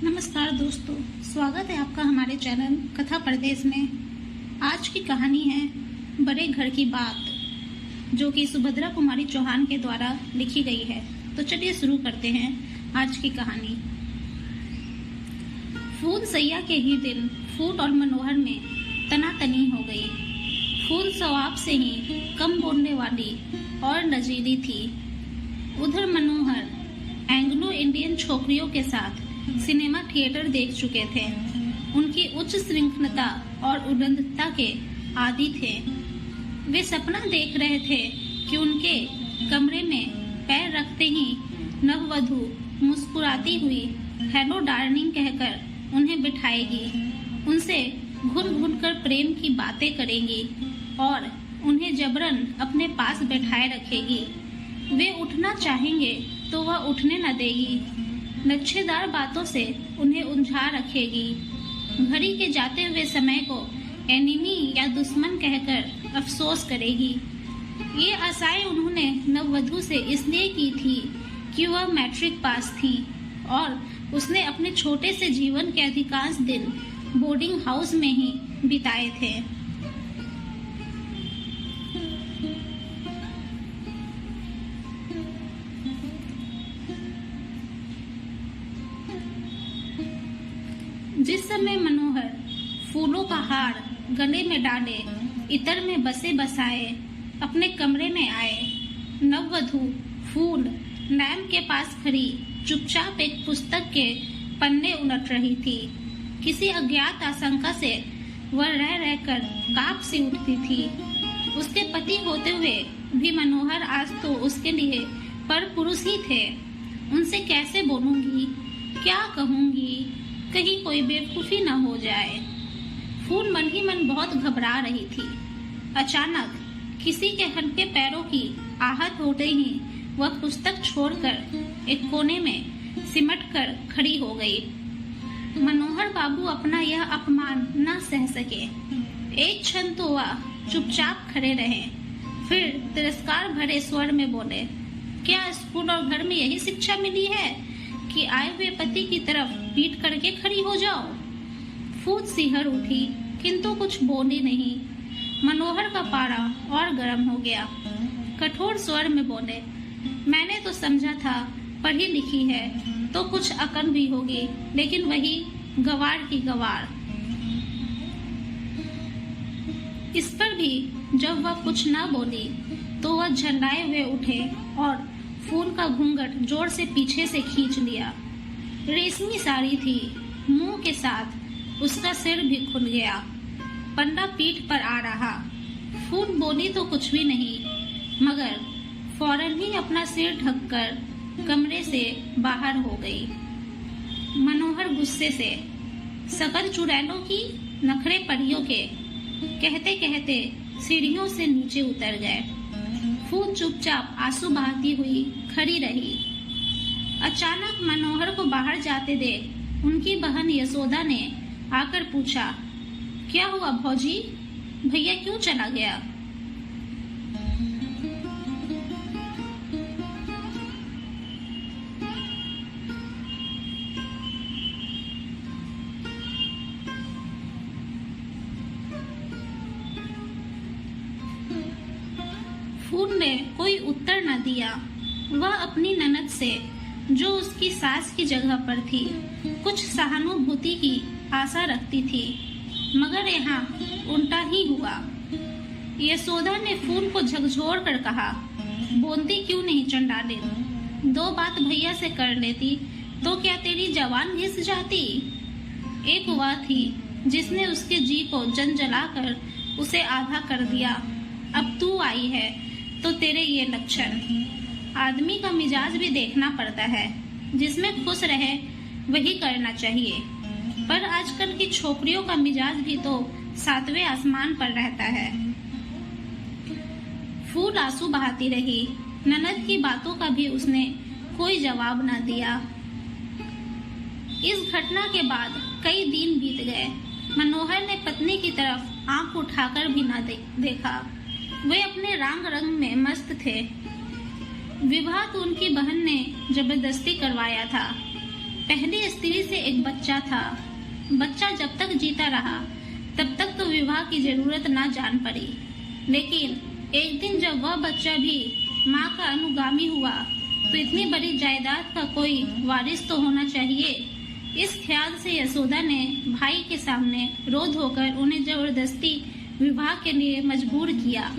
नमस्कार दोस्तों, स्वागत है आपका हमारे चैनल कथा परदेश में। आज की कहानी है बड़े घर की बात, जो कि सुभद्रा कुमारी चौहान के द्वारा लिखी गई है। तो चलिए शुरू करते हैं आज की कहानी। फूल सैया के ही दिन फूल और मनोहर में तनातनी हो गई। फूल स्वभाव से ही कम बोलने वाली और नजीली थी। उधर मनोहर एंग्लो इंडियन छोकरियों के साथ सिनेमा थिएटर देख चुके थे। उनकी उच्च श्रृंखलता और उन्नतता के आदी थे। वे सपना देख रहे थे कि उनके कमरे में पैर रखते ही नववधु मुस्कुराती हुई हेलो डार्लिंग कहकर उन्हें बिठाएगी, उनसे घुन घुन कर प्रेम की बातें करेगी और उन्हें जबरन अपने पास बैठाए रखेगी। वे उठना चाहेंगे तो वह उठने न देगी। लच्छेदार बातों से उन्हें उलझा रखेगी। घड़ी के जाते हुए समय को एनिमी या दुश्मन कहकर अफसोस करेगी। ये आशाएं उन्होंने नववधु से इसलिए की थी कि वह मैट्रिक पास थी और उसने अपने छोटे से जीवन के अधिकांश दिन बोर्डिंग हाउस में ही बिताए थे। जिस समय मनोहर फूलों का हार गले में डाले इतर में बसे बसाए अपने कमरे में आए, नववधु फूल लैम्प के पास खड़ी चुपचाप एक पुस्तक के पन्ने उलट रही थी। किसी अज्ञात आशंका से वह रह रहकर कांप सी उठती थी। उसके पति होते हुए भी मनोहर आज तो उसके लिए पर पुरुष ही थे। उनसे कैसे बोलूंगी, क्या कहूंगी, कहीं कोई बेवकूफी न हो जाए। फूल मन ही मन बहुत घबरा रही थी। अचानक किसी के हल्के पैरों की आहट होते ही वह पुस्तक छोड़कर एक कोने में सिमट कर खड़ी हो गई। मनोहर बाबू अपना यह अपमान न सह सके। एक क्षण तो वह चुपचाप खड़े रहे, फिर तिरस्कार भरे स्वर में बोले, क्या स्कूल और घर में यही शिक्षा मिली है कि आए हुए पति की तरफ पीट करके खड़ी हो जाओ? फूल सिहर उठी किंतु कुछ बोली नहीं। मनोहर का पारा और गर्म हो गया। कठोर स्वर में बोले, मैंने तो समझा था पढ़ी लिखी है तो कुछ अकल भी होगी, लेकिन वही गवार की गवार। इस पर भी जब वह कुछ न बोली तो वह झल्लाए हुए उठे और फूल का घूंघट जोर से पीछे से खींच लिया। रेशमी साड़ी थी, मुंह के साथ उसका सिर भी खुल गया। पन्ना पीठ पर आ रहा। फूल बोली तो कुछ भी नहीं, मगर फौरन ही अपना सिर ढककर कमरे से बाहर हो गई। मनोहर गुस्से से, सकल चुड़ैलों की नखरे परियों के, कहते कहते सीढ़ियों से नीचे उतर गए। फूल चुपचाप आंसू बहाती हुई खड़ी रही। अचानक मनोहर को बाहर जाते देख उनकी बहन यशोदा ने आकर पूछा, क्या हुआ भौजी, भैया क्यों चला गया? फूल ने कोई उत्तर न दिया। वह अपनी ननद से, जो उसकी सास की जगह पर थी, कुछ सहानुभूति की आशा रखती थी, मगर यहाँ उल्टा ही हुआ। यशोदा ने फूल को झकझोर कर कहा, बोलती क्यों नहीं चंडालिन? दो बात भैया से कर लेती तो क्या तेरी जवान घिस जाती? एक वह थी जिसने उसके जी को जंजला कर उसे आधा कर दिया। अब तू आई है तो तेरे ये लक्षण। आदमी का मिजाज भी देखना पड़ता है, जिसमें खुश रहे वही करना चाहिए। पर आजकल की छोकरियों का मिजाज भी तो 7वें आसमान पर रहता है। फूल आंसू बहाती रही। ननद की बातों का भी उसने कोई जवाब न दिया। इस घटना के बाद कई दिन बीत गए। मनोहर ने पत्नी की तरफ आंख उठाकर भी न देखा। वे अपने रंग रंग में मस्त थे। विवाह तो उनकी बहन ने जबरदस्ती करवाया था। पहली स्त्री से एक बच्चा था। बच्चा जब तक जीता रहा तब तक तो विवाह की जरूरत ना जान पड़ी, लेकिन एक दिन जब वह बच्चा भी माँ का अनुगामी हुआ तो इतनी बड़ी जायदाद का कोई वारिस तो होना चाहिए। इस ख्याल से यशोदा ने भाई के सामने रोध होकर उन्हें जबरदस्ती विवाह के लिए मजबूर किया।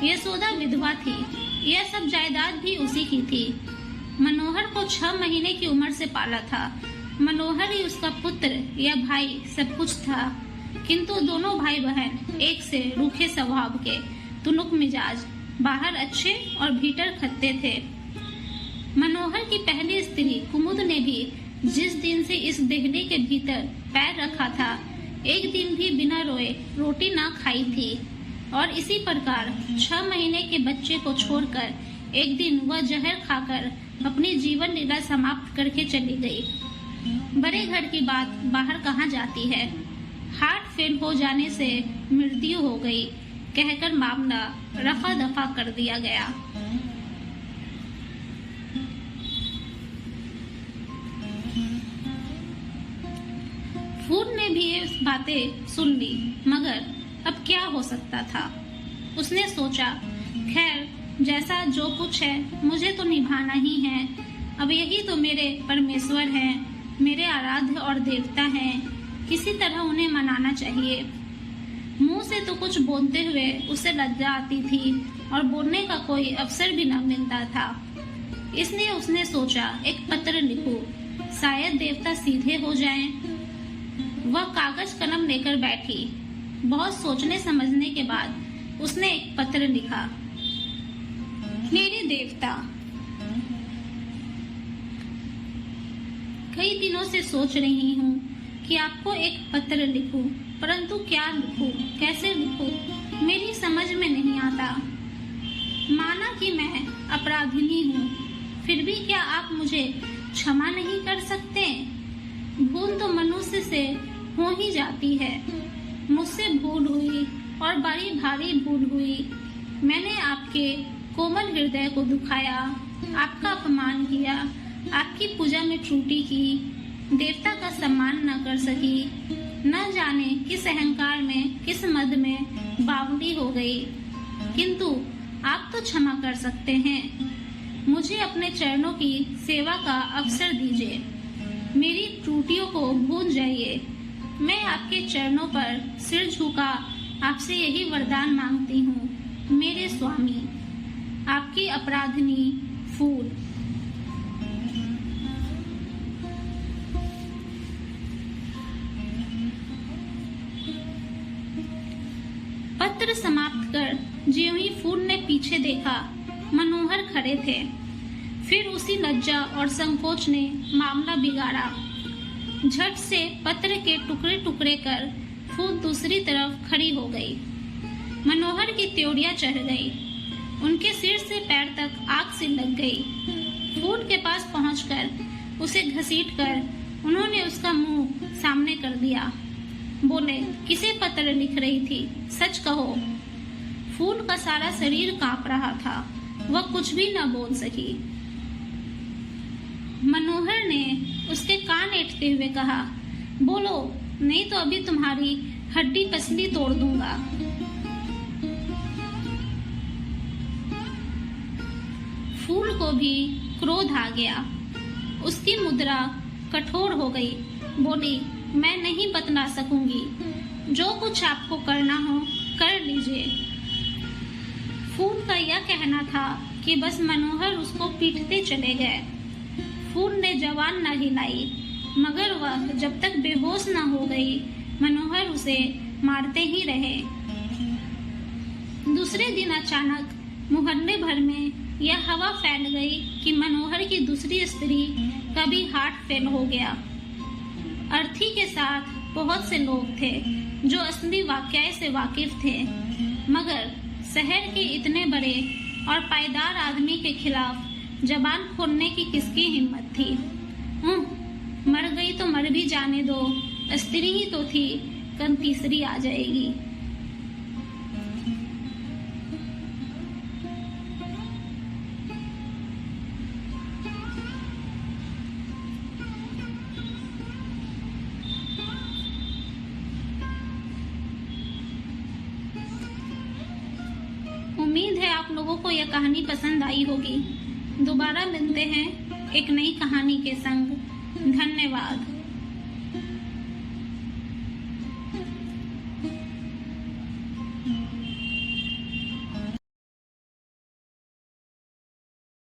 यशोदा विधवा थी, यह सब जायदाद भी उसी की थी। मनोहर को 6 महीने की उम्र से पाला था। मनोहर ही उसका पुत्र या भाई सब कुछ था, किंतु दोनों भाई बहन एक से रूखे स्वभाव के, तुनुक मिजाज, बाहर अच्छे और भीतर खत्ते थे। मनोहर की पहली स्त्री कुमुद ने भी जिस दिन से इस देहली के भीतर पैर रखा था, एक दिन भी बिना रोए रोटी ना खाई थी, और इसी प्रकार 6 महीने के बच्चे को छोड़कर एक दिन वह जहर खाकर अपनी जीवन लीला समाप्त करके चली गई। बड़े घर की बात बाहर कहाँ जाती है। हार्ट फेल हो जाने से मृत्यु हो गई कहकर मामला रफा दफा कर दिया गया। फूल ने भी ये बातें सुन ली, मगर अब क्या हो सकता था। उसने सोचा, खैर जैसा जो कुछ है मुझे तो निभाना ही है। अब यही तो मेरे परमेश्वर हैं, मेरे आराध्य और देवता हैं, किसी तरह उन्हें मनाना चाहिए। मुंह से तो कुछ बोलते हुए उसे लज्जा आती थी और बोलने का कोई अवसर भी न मिलता था। इसलिए उसने सोचा, एक पत्र लिखूं, शायद देवता सीधे हो जाएं। वह कागज कलम लेकर बैठी। बहुत सोचने समझने के बाद उसने एक पत्र लिखा। मेरे देवता, कई दिनों से सोच रही हूँ कि आपको एक पत्र लिखूं, परंतु क्या लिखूं, कैसे लिखूं, मेरी समझ में नहीं आता। माना कि मैं अपराधिनी हूँ, फिर भी क्या आप मुझे क्षमा नहीं कर सकते? भूल तो मनुष्य से हो ही जाती है। मुझसे भूल हुई और बड़ी भारी भूल हुई। मैंने आपके कोमल हृदय को दुखाया, आपका अपमान किया, आपकी पूजा में त्रुटि की, देवता का सम्मान न कर सकी। न जाने किस अहंकार में, किस मद में बावली हो गई। किंतु आप तो क्षमा कर सकते हैं। मुझे अपने चरणों की सेवा का अवसर दीजिए। मेरी त्रुटियों को भूल जाइए। मैं आपके चरणों पर सिर झुका आपसे यही वरदान मांगती हूँ, मेरे स्वामी। आपकी अपराधिनी फूल। पत्र समाप्त कर ज्यों ही फूल ने पीछे देखा, मनोहर खड़े थे। फिर उसी लज्जा और संकोच ने मामला बिगाड़ा। झट से पत्र के टुकड़े टुकड़े कर फूल दूसरी तरफ खड़ी हो गई। मनोहर की त्योरियां चढ़ गई। उनके सिर से पैर तक आग से लग गई। फूल के पास पहुंचकर उसे घसीटकर उन्होंने उसका मुंह सामने कर दिया। बोले, किसे पत्र लिख रही थी, सच कहो। फूल का सारा शरीर कांप रहा था, वह कुछ भी न बोल सकी। मनोहर ने उसके कान ऐंठते हुए कहा, बोलो, नहीं तो अभी तुम्हारी हड्डी पसली तोड़ दूंगा। फूल को भी क्रोध आ गया। उसकी मुद्रा कठोर हो गई। बोली, मैं नहीं बतला सकूंगी। जो कुछ आपको करना हो कर लीजिए। फूल का यह कहना था कि बस मनोहर उसको पीटते चले गए। फूल ने जवान न हिलाई, मगर वह जब तक बेहोश न हो गई, मनोहर उसे मारते ही रहे। दूसरे दिन अचानक मोहल्ले भर में यह हवा फैल गई कि मनोहर की दूसरी स्त्री का भी हार्ट फेल हो गया। अर्थी के साथ बहुत से लोग थे जो असली वाकये से वाकिफ थे, मगर शहर के इतने बड़े और पायदार आदमी के खिलाफ जबान खोलने की किसकी हिम्मत थी? मर गई तो मर भी जाने दो, स्त्री ही तो थी, कल तीसरी आ जाएगी। उम्मीद है आप लोगों को यह कहानी पसंद आई होगी। दोबारा मिलते हैं एक नई कहानी के संग। धन्यवाद।